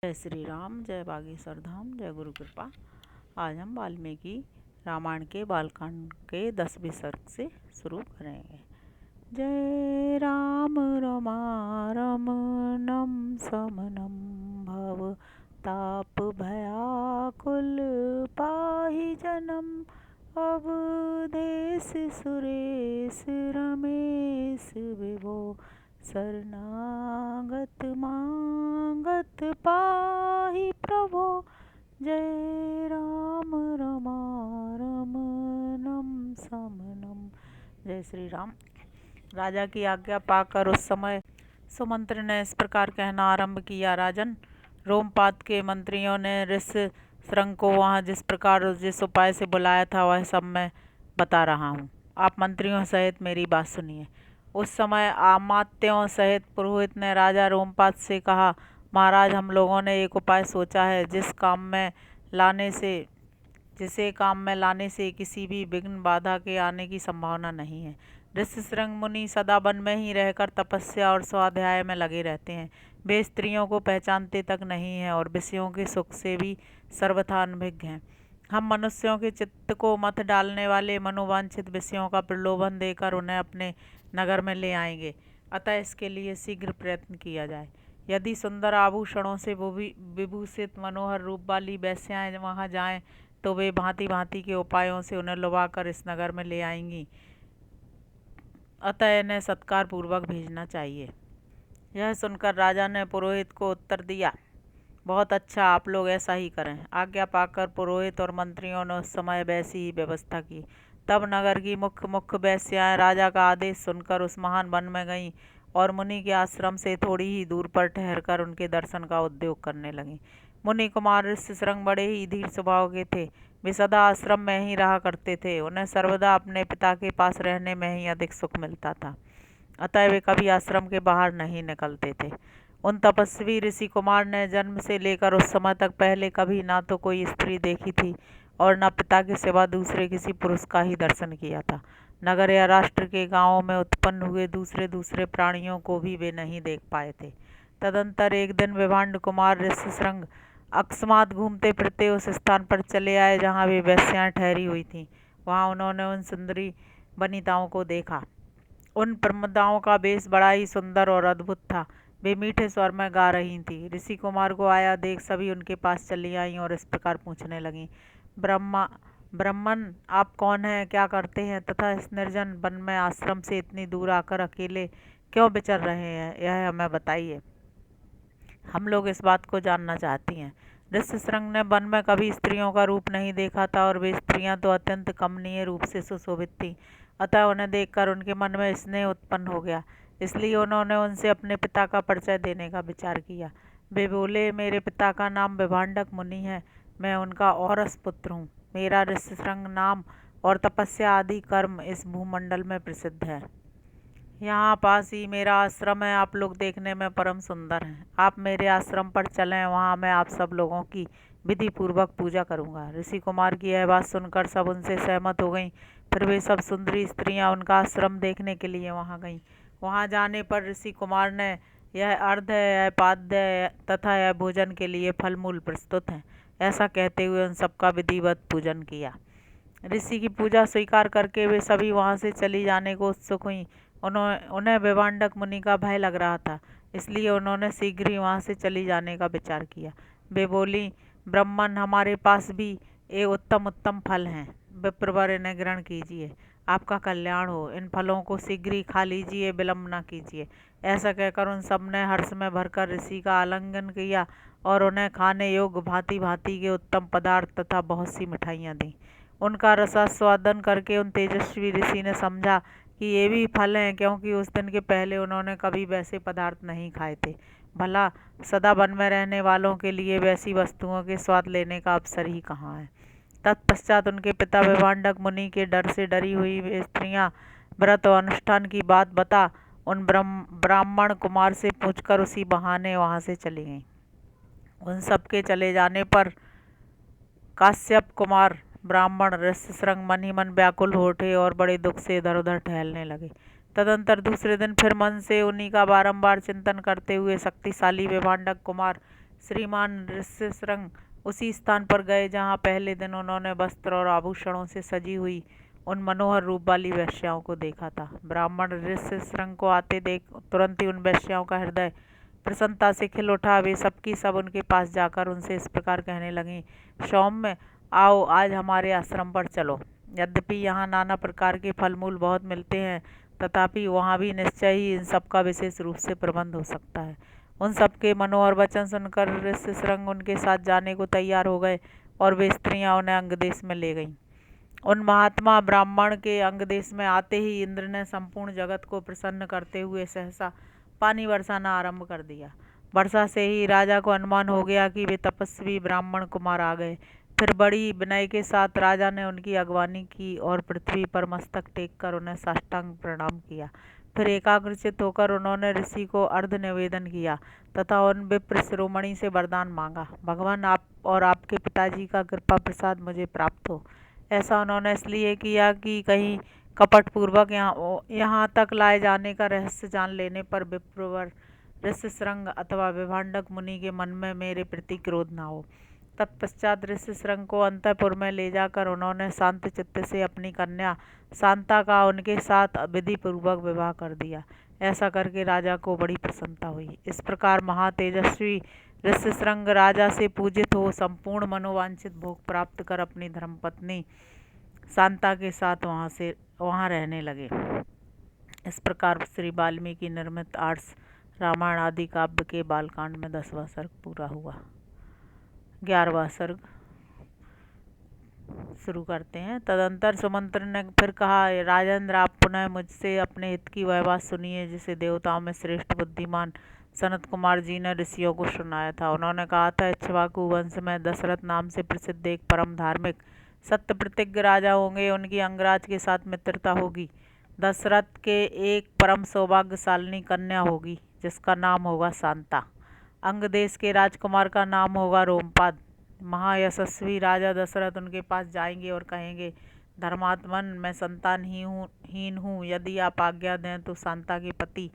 जय श्री राम, जय बागेश्वर धाम, जय गुरु कृपा। आज हम वाल्मीकि रामायण के बालकांड के 10वें सर्ग से शुरू करेंगे। जय राम रमारमणं समनं भव ताप भयाकुल पाहि जनम अवधेश सुरेश रमेश विभो शरणागत मांगत पाहि प्रभो। जय राम रमारमणं समनम। जय श्री राम। राजा की आज्ञा पाकर उस समय सुमंत्र ने इस प्रकार कहना आरंभ किया। राजन, रोमपाद के मंत्रियों ने ऋष्यशृंग को वहाँ जिस प्रकार जिस उपाय से बुलाया था वह सब मैं बता रहा हूँ। आप मंत्रियों सहित मेरी बात सुनिए। उस समय अमात्यों सहित पुरोहित ने राजा रोमपाद से कहा, महाराज, हम लोगों ने एक उपाय सोचा है जिसे काम में लाने से किसी भी विघ्न बाधा के आने की संभावना नहीं है। ऋष्यशृंग मुनि सदा वन में ही रहकर तपस्या और स्वाध्याय में लगे रहते हैं। वे स्त्रियों को पहचानते तक नहीं हैं और विषयों के सुख से भी सर्वथा अनभिज्ञ हैं। हम मनुष्यों के चित्त को मत डालने वाले मनोवांछित विषयों का प्रलोभन देकर उन्हें अपने नगर में ले आएंगे। अतः इसके लिए शीघ्र प्रयत्न किया जाए। यदि सुंदर आभूषणों से विभूषित मनोहर रूप वाली वेश्याएं वहां जाएं तो वे भांति भांति के उपायों से उन्हें लुभाकर इस नगर में ले आएंगी। अतः इन्हें सत्कार पूर्वक भेजना चाहिए। यह सुनकर राजा ने पुरोहित को उत्तर दिया, बहुत अच्छा, आप लोग ऐसा ही करें। आज्ञा पाकर पुरोहित और मंत्रियों ने उस समय वैसी ही व्यवस्था की। तब नगर की मुख्य मुख्य वेश्याएं राजा का आदेश सुनकर उस महान वन में गईं और मुनि के आश्रम से थोड़ी ही दूर पर ठहरकर उनके दर्शन का उद्योग करने लगीं। मुनि कुमार ऋष्यशृंग बड़े ही धीर स्वभाव के थे। वे सदा आश्रम में ही रहा करते थे। उन्हें सर्वदा अपने पिता के पास रहने में ही अधिक सुख मिलता था। अतः वे कभी आश्रम के बाहर नहीं निकलते थे। उन तपस्वी ऋषि कुमार ने जन्म से लेकर उस समय तक पहले कभी ना तो कोई स्त्री देखी थी और न पिता के सिवा दूसरे किसी पुरुष का ही दर्शन किया था। नगर या राष्ट्र के गांवों में उत्पन्न हुए दूसरे प्राणियों को भी वे नहीं देख पाए थे। तदंतर एक दिन विभांड कुमार ऋष्यशृंग अकस्मात घूमते फिरते उस स्थान पर चले आए जहाँ वे वेश्याएं ठहरी हुई थीं। वहाँ उन्होंने उन सुंदरी वनिताओं को देखा। उन प्रमदाओं का वेश बड़ा ही सुंदर और अद्भुत था। वे मीठे स्वर में गा रही थीं। ऋषि कुमार को आया देख सभी उनके पास चली आईं और इस प्रकार पूछने लगीं, ब्राह्मण, आप कौन हैं, क्या करते हैं तथा इस निर्जन वन में आश्रम से इतनी दूर आकर अकेले क्यों विचर रहे हैं, यह हमें बताइए। हम लोग इस बात को जानना चाहती हैं। ऋष्यशृंग ने वन में कभी स्त्रियों का रूप नहीं देखा था और वे स्त्रियां तो अत्यंत कमनीय रूप से सुशोभित थीं। अतः उन्हें देखकर उनके मन में स्नेह उत्पन्न हो गया। इसलिए उन्होंने उनसे अपने पिता का परिचय देने का विचार किया। वे बोले, मेरे पिता का नाम विभांडक मुनि है। मैं उनका औरस पुत्र हूँ। मेरा ऋष्यशृंग नाम और तपस्या आदि कर्म इस भूमंडल में प्रसिद्ध है। यहाँ पास ही मेरा आश्रम है। आप लोग देखने में परम सुंदर हैं। आप मेरे आश्रम पर चलें, वहाँ मैं आप सब लोगों की विधि पूर्वक पूजा करूँगा। ऋषि कुमार की यह बात सुनकर सब उनसे सहमत हो गईं। फिर वे सब सुंदरी स्त्रियाँ उनका आश्रम देखने के लिए वहाँ गईं। वहाँ जाने पर ऋषि कुमार ने यह अर्घ्य, यह पाद्य तथा यह भोजन के लिए फल मूल प्रस्तुत हैं, ऐसा कहते हुए उन सबका विधिवत पूजन किया। ऋषि की पूजा स्वीकार करके वे सभी वहाँ से चली जाने को उत्सुक हुई। उन्हें विभांडक मुनि का भय लग रहा था, इसलिए उन्होंने शीघ्र ही वहाँ से चली जाने का विचार किया। वे बोली, ब्राह्मण, हमारे पास भी ये उत्तम उत्तम फल हैं। विप्रवर, इन्हें ग्रहण कीजिए, आपका कल्याण हो। इन फलों को शीघ्र ही खा लीजिए, विलम्ब न कीजिए। ऐसा कहकर उन सब ने हर्ष में भरकर ऋषि का आलिंगन किया और उन्हें खाने योग्य भांति भांति के उत्तम पदार्थ तथा बहुत सी मिठाइयाँ दी। उनका रसास्वादन करके उन तेजस्वी ऋषि ने समझा कि ये भी फल हैं, क्योंकि उस दिन के पहले उन्होंने कभी वैसे पदार्थ नहीं खाए थे। भला सदा वन में रहने वालों के लिए वैसी वस्तुओं के स्वाद लेने का अवसर ही कहाँ है। तत्पश्चात उनके पिता विभांडक मुनि के डर से डरी हुई वे स्त्रियां व्रत और अनुष्ठान की बात बता उन ब्राह्मण कुमार से पूछकर उसी बहाने वहां से चली गईं। उन सबके चले जाने पर काश्यप कुमार ब्राह्मण ऋष्यशृंग मन ही मन व्याकुल हो उठे और बड़े दुख से इधर उधर टहलने लगे। तदंतर दूसरे दिन फिर मन से उन्हीं का बारंबार चिंतन करते हुए शक्तिशाली विभांडक कुमार श्रीमान ऋष्यशृंग उसी स्थान पर गए जहाँ पहले दिन उन्होंने वस्त्र और आभूषणों से सजी हुई उन मनोहर रूप वाली वेश्याओं को देखा था। ब्राह्मण ऋष्यशृंग को आते देख तुरंत ही उन वेश्याओं का हृदय प्रसन्नता से खिल उठा। वे सबकी सब उनके पास जाकर उनसे इस प्रकार कहने लगीं, सौम्य, आओ आज हमारे आश्रम पर चलो। यद्यपि यहाँ नाना प्रकार के फल मूल बहुत मिलते हैं, तथापि वहाँ भी निश्चय ही इन सब का विशेष रूप से प्रबंध हो सकता है। उन सबके मनोहर वचन सुनकर ऋष्यशृंग उनके साथ जाने को तैयार हो गए और वे स्त्रियां उन्हें अंगदेश में ले गईं। उन महात्मा ब्राह्मण के अंगदेश में आते ही इंद्र ने संपूर्ण जगत को प्रसन्न करते हुए सहसा पानी बरसाना आरंभ कर दिया। वर्षा से ही राजा को अनुमान हो गया कि वे तपस्वी ब्राह्मण कुमार आ गए। फिर बड़ी विनय के साथ राजा ने उनकी अगवानी की और पृथ्वी पर मस्तक टेक कर उन्हें साष्टांग प्रणाम किया। फिर एकाग्रचित होकर उन्होंने ऋषि को अर्ध निवेदन किया तथा उन विप्र शिरोमणि से वरदान मांगा, भगवान आप और आपके पिताजी का कृपा प्रसाद मुझे प्राप्त हो। ऐसा उन्होंने इसलिए किया कि कहीं कपट पूर्वक यहाँ तक लाए जाने का रहस्य जान लेने पर विप्रवर ऋष्यशृंग अथवा विभांडक मुनि के मन में मेरे प्रति क्रोध न हो। तत्पश्चात ऋष्यशृंग को अंतःपुर में ले जाकर उन्होंने शांत चित्त से अपनी कन्या शांता का उनके साथ विधि पूर्वक विवाह कर दिया। ऐसा करके राजा को बड़ी प्रसन्नता हुई। इस प्रकार महातेजस्वी ऋष्यशृंग राजा से पूजित हो संपूर्ण मनोवांछित भोग प्राप्त कर अपनी धर्मपत्नी शांता के साथ वहाँ रहने लगे। इस प्रकार श्री वाल्मीकि निर्मित आर्ष रामायण आदि काव्य के बालकांड में 10वां सर्ग पूरा हुआ। 11वां सर्ग शुरू करते हैं। तदंतर सुमंत्र ने फिर कहा, राजेंद्र आप पुनः मुझसे अपने हित की वह बात सुनिए जिसे देवताओं में श्रेष्ठ बुद्धिमान सनत कुमार जी ने ऋषियों को सुनाया था। उन्होंने कहा था, इक्ष्वाकु वंश में दशरथ नाम से प्रसिद्ध एक परम धार्मिक सत्य प्रतिज्ञ राजा होंगे। उनकी अंगराज के साथ मित्रता होगी। दशरथ के एक परम सौभाग्यशालिनी कन्या होगी जिसका नाम होगा शांता। अंग देश के राजकुमार का नाम होगा रोमपाद। महायशस्वी राजा दशरथ उनके पास जाएंगे और कहेंगे, धर्मात्मन मैं संतान हीन हूँ, यदि आप आज्ञा दें तो शांता के पति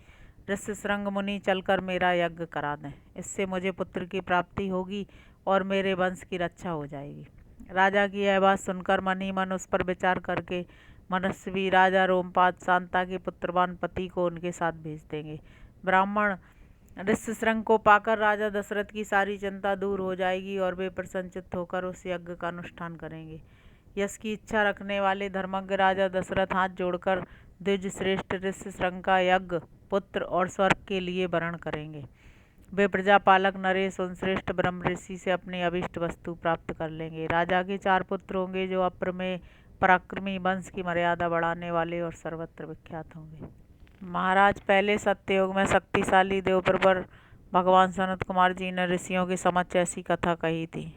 ऋष्यशृंग मुनि चलकर मेरा यज्ञ करा दें। इससे मुझे पुत्र की प्राप्ति होगी और मेरे वंश की रक्षा हो जाएगी। राजा की यह बात सुनकर मन ही मन उस पर विचार करके मनस्वी राजा रोमपाद शांता के पुत्रवान पति को उनके साथ भेज देंगे। ब्राह्मण ऋष्यशृंग को पाकर राजा दशरथ की सारी चिंता दूर हो जाएगी और वे प्रसन्नचित्त होकर उस यज्ञ का अनुष्ठान करेंगे। यश की इच्छा रखने वाले धर्मज्ञ राजा दशरथ हाथ जोड़कर द्विज श्रेष्ठ ऋष्यशृंग का यज्ञ पुत्र और स्वर्ग के लिए वरण करेंगे। वे प्रजापालक नरेश उन श्रेष्ठ ब्रह्म ऋषि से अपनी अभिष्ट वस्तु प्राप्त कर लेंगे। राजा के 4 पुत्र होंगे जो अप्रमेय पराक्रमी वंश की मर्यादा बढ़ाने वाले और सर्वत्र विख्यात होंगे। महाराज, पहले सत्ययुग में शक्तिशाली देवप्रवर भगवान सनत कुमार जी ने ऋषियों के समक्ष ऐसी कथा कही थी।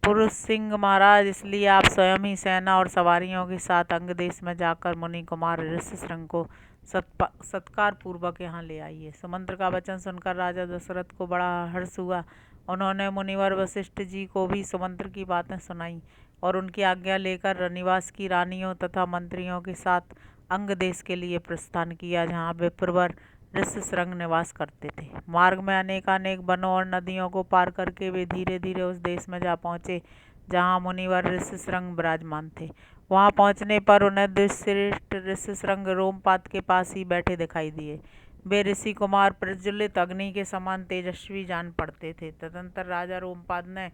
पुरुष सिंह महाराज, इसलिए आप स्वयं ही सेना और सवारियों के साथ अंग देश में जाकर मुनि कुमार ऋष्यशृंग को सत्कार पूर्वक यहाँ ले आइए। सुमंत्र का वचन सुनकर राजा दशरथ को बड़ा हर्ष हुआ। उन्होंने मुनिवर वशिष्ठ जी को भी सुमंत्र की बातें सुनाई और उनकी आज्ञा लेकर रनिवास की रानियों तथा मंत्रियों के साथ अंग देश के लिए प्रस्थान किया, जहाँ विप्रवर ऋष्यशृंग निवास करते थे। मार्ग में अनेकानेक वनों और नदियों को पार करके वे धीरे धीरे उस देश में जा पहुँचे जहाँ मुनिवर ऋष्यशृंग विराजमान थे। वहाँ पहुँचने पर उन्हें दुष्श्रेष्ठ ऋष्यशृंग रोमपाद के पास ही बैठे दिखाई दिए। वे ऋषि कुमार प्रज्वलित अग्नि के समान तेजस्वी जान पड़ते थे। तदंतर राजा रोमपाद ने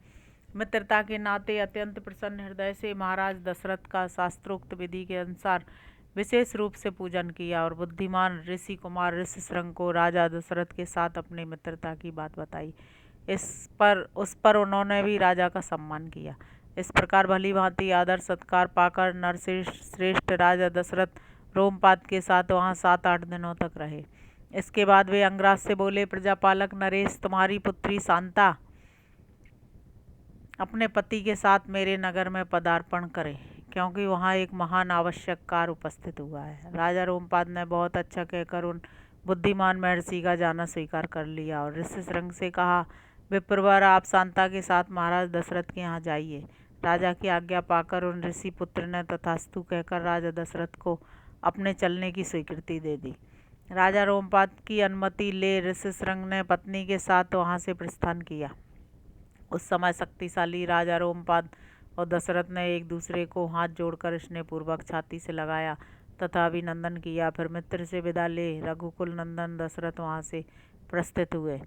मित्रता के नाते अत्यंत प्रसन्न हृदय से महाराज दशरथ का शास्त्रोक्त विधि के अनुसार विशेष रूप से पूजन किया और बुद्धिमान ऋषि कुमार ऋष्यशृंग को राजा दशरथ के साथ अपनी मित्रता की बात बताई। उस पर उन्होंने भी राजा का सम्मान किया। इस प्रकार भली भांति आदर सत्कार पाकर नरश्रेष्ठ राजा दशरथ रोमपाद के साथ वहाँ 7-8 दिनों तक रहे। इसके बाद वे अंगराज से बोले, प्रजापालक नरेश, तुम्हारी पुत्री शांता अपने पति के साथ मेरे नगर में पदार्पण करे, क्योंकि वहाँ एक महान आवश्यक कार्य उपस्थित हुआ है। राजा रोमपाद ने बहुत अच्छा कहकर उन बुद्धिमान महर्षि का जाना स्वीकार कर लिया और ऋष्यशृंग से कहा, विप्रवर, आप शांता के साथ महाराज दशरथ के यहाँ जाइए। राजा की आज्ञा पाकर उन ऋषि पुत्र ने तथास्तु कहकर राजा दशरथ को अपने चलने की स्वीकृति दे दी। राजा रोमपाद की अनुमति ले ऋष्यशृंग ने पत्नी के साथ वहां से प्रस्थान किया। उस समय शक्तिशाली राजा रोमपाद और दशरथ ने एक दूसरे को हाथ जोड़कर स्नेहपूर्वक छाती से लगाया तथा अभिनंदन किया। फिर मित्र से विदा ले रघुकुल नंदन दशरथ वहां से प्रस्थित हुए।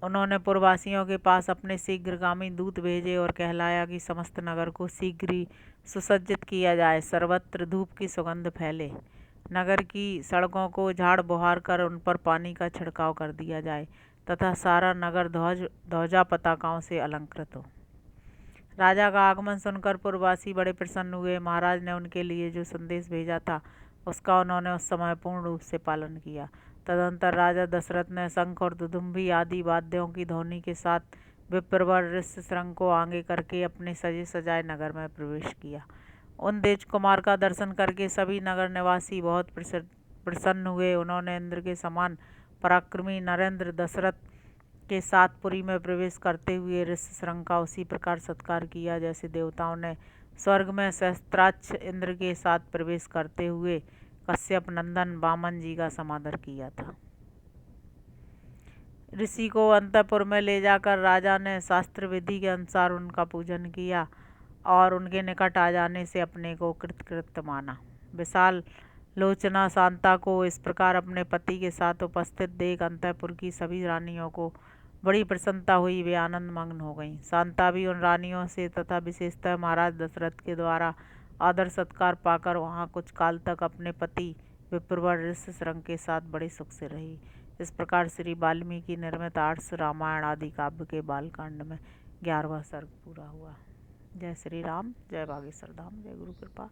उन्होंने पुरवासियों के पास अपने शीघ्रगामी दूत भेजे और कहलाया कि समस्त नगर को शीघ्र ही सुसज्जित किया जाए, सर्वत्र धूप की सुगंध फैले, नगर की सड़कों को झाड़ बुहार कर उन पर पानी का छिड़काव कर दिया जाए तथा सारा नगर ध्वजा पताकाओं से अलंकृत हो। राजा का आगमन सुनकर पुरवासी बड़े प्रसन्न हुए। महाराज ने उनके लिए जो संदेश भेजा था उसका उन्होंने उस समय पूर्ण रूप से पालन किया। तदंतर राजा दशरथ ने शंख और दुदुम्बी आदि वाद्यों की ध्वनि के साथ विप्रवर ऋष्यशृंग को आगे करके अपने सजे सजाए नगर में प्रवेश किया। उन तेज कुमार का दर्शन करके सभी नगर निवासी बहुत प्रसन्न हुए। उन्होंने इंद्र के समान पराक्रमी नरेंद्र दशरथ के साथ पुरी में प्रवेश करते हुए ऋष्यशृंग का उसी प्रकार सत्कार किया जैसे देवताओं ने स्वर्ग में सहस्त्राक्ष इंद्र के साथ प्रवेश करते हुए कश्यप नंदन वामन जी का समादर किया था। ऋषि को अंतःपुर में ले जाकर राजा ने शास्त्र विधि के अनुसार उनका पूजन किया और उनके निकट आ जाने से अपने को कृतकृत्य माना। विशाल लोचना शांता को इस प्रकार अपने पति के साथ उपस्थित देख अंतःपुर की सभी रानियों को बड़ी प्रसन्नता हुई। वे आनंद मग्न हो गईं। शांता भी उन रानियों से तथा विशेषतः महाराज दशरथ के द्वारा आदर सत्कार पाकर वहां कुछ काल तक अपने पति विप्रवर ऋष्यशृंग के साथ बड़े सुख से रही। इस प्रकार श्री वाल्मीकि निर्मित आर्ष रामायण आदि काव्य के बालकांड में 11वां सर्ग पूरा हुआ। जय श्री राम, जय बागेश्वर धाम, जय गुरु कृपा।